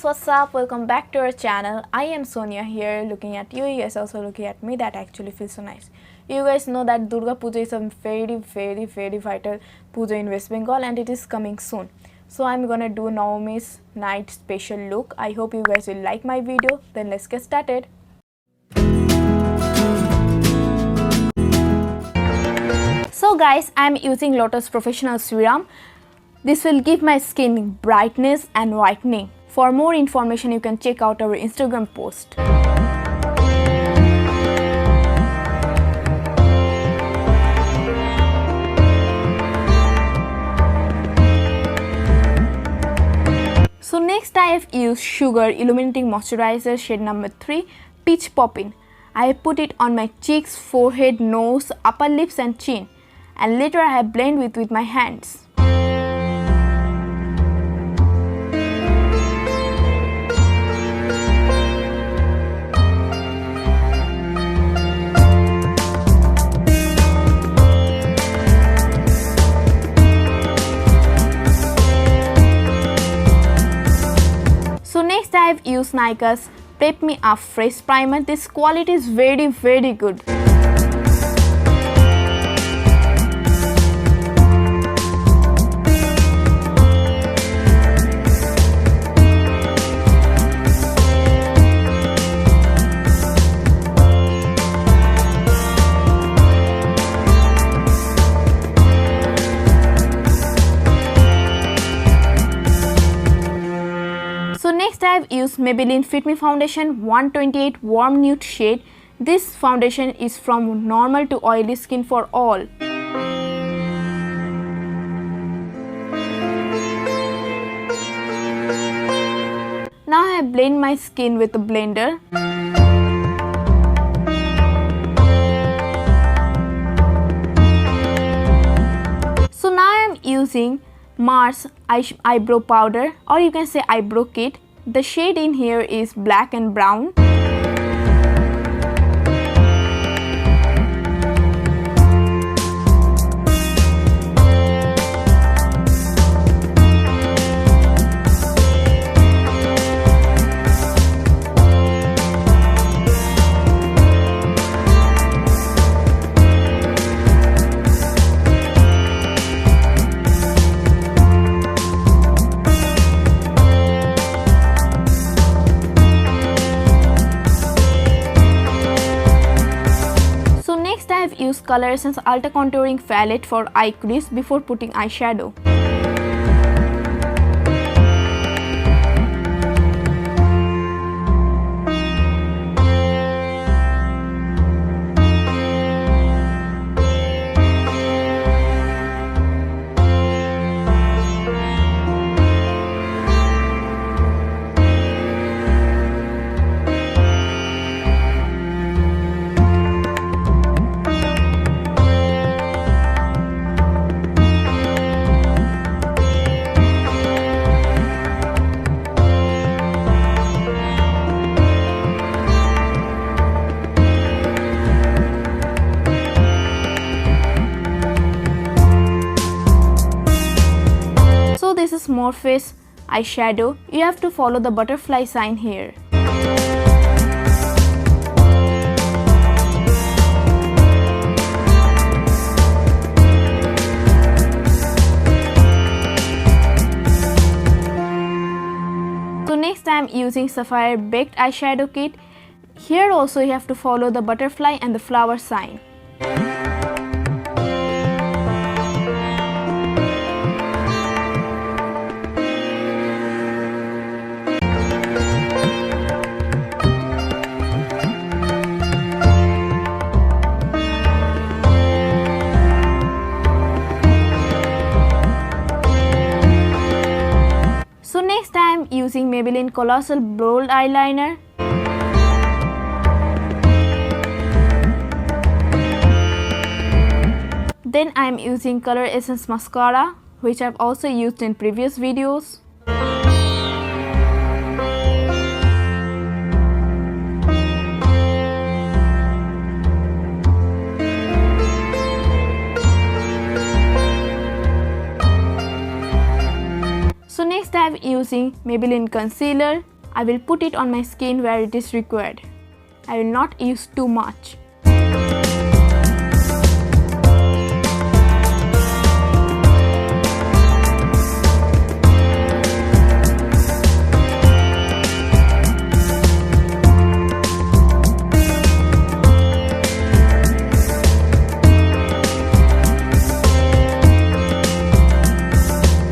guys, what's up? Welcome back to our channel. I am Sonia here looking at you. You guys also looking at me. That actually feels so nice. You guys know that Durga Puja is a very vital puja in West Bengal and it is coming soon. So I'm gonna do Nabami's night special look. I hope you guys will like my video. Then let's get started. So guys, I'm using LOTUS Professional Serum. This will give my skin brightness and whitening. For more information, you can check out our Instagram post. So next I have used Sugar Illuminating Moisturizer shade number 3, Peach Poppin'. I have put it on my cheeks, forehead, nose, upper lips and chin. And later I have blended it with my hands. So next I have used NYKAA's Prep Me Up Fresh Primer. This quality is very good. So next I have used Maybelline Fit Me Foundation 128 Warm Nude shade. This foundation is from normal to oily skin for all. Now I have blended my skin with a blender. So now I am using Mars eyebrow powder, or you can say eyebrow kit. The shade in here is black and brown. I have used COLORRESSENCE Ultra Contouring Palette for eye crease before putting eyeshadow. This is Morphe's eyeshadow. You have to follow the butterfly sign here. So next I am using Sapphire Baked eyeshadow kit. Here also you have to follow the butterfly and the flower sign. So next I am using Maybelline Colossal Bold Eyeliner. Then I am using COLORRESSENCE Mascara, which I have also used in previous videos. So next I am using Maybelline Concealer. I will put it on my skin where it is required. I will not use too much.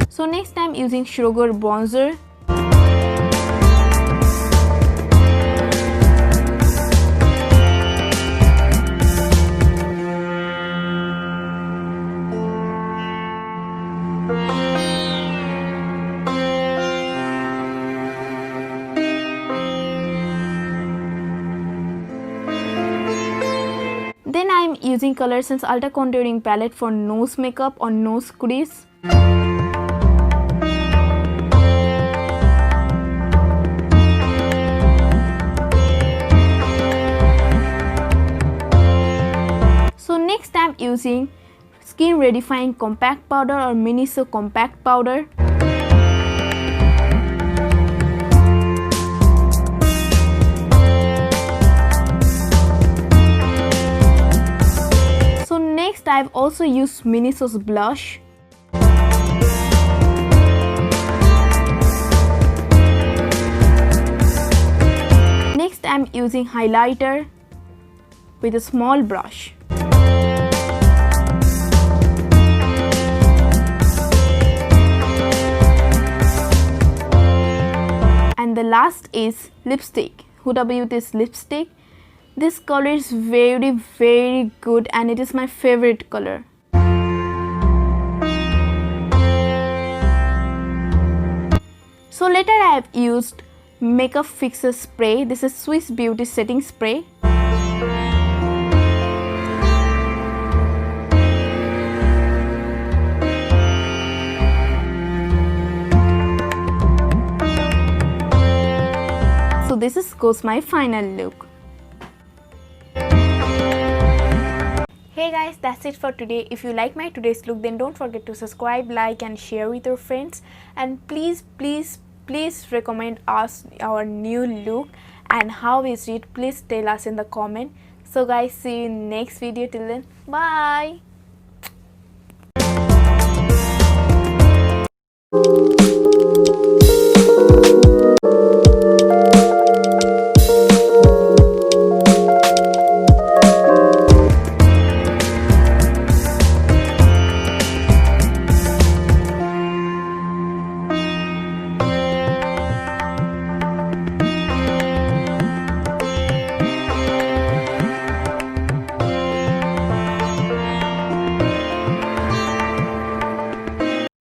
So next I'm using sugar bronzer. Then I am using COLORRESSENCE Ultra Contouring Palette for nose makeup or nose crease. So next I am using Skin Redefine Compact Powder or MINISO Compact Powder. Next, I have also used MINISO's blush. Next, I am using highlighter with a small brush. And the last is lipstick. Huda Beauty's lipstick. This color is very good and it is my favorite color. So later I have used Makeup Fixer spray. This is Swiss Beauty setting spray. So this goes my final look. Hey guys, that's it for today. If you like my today's look, then don't forget to subscribe, like and share with your friends, and please recommend us our new look and how is it. Please tell us in the comment. So guys, see you in next video. Till then, bye.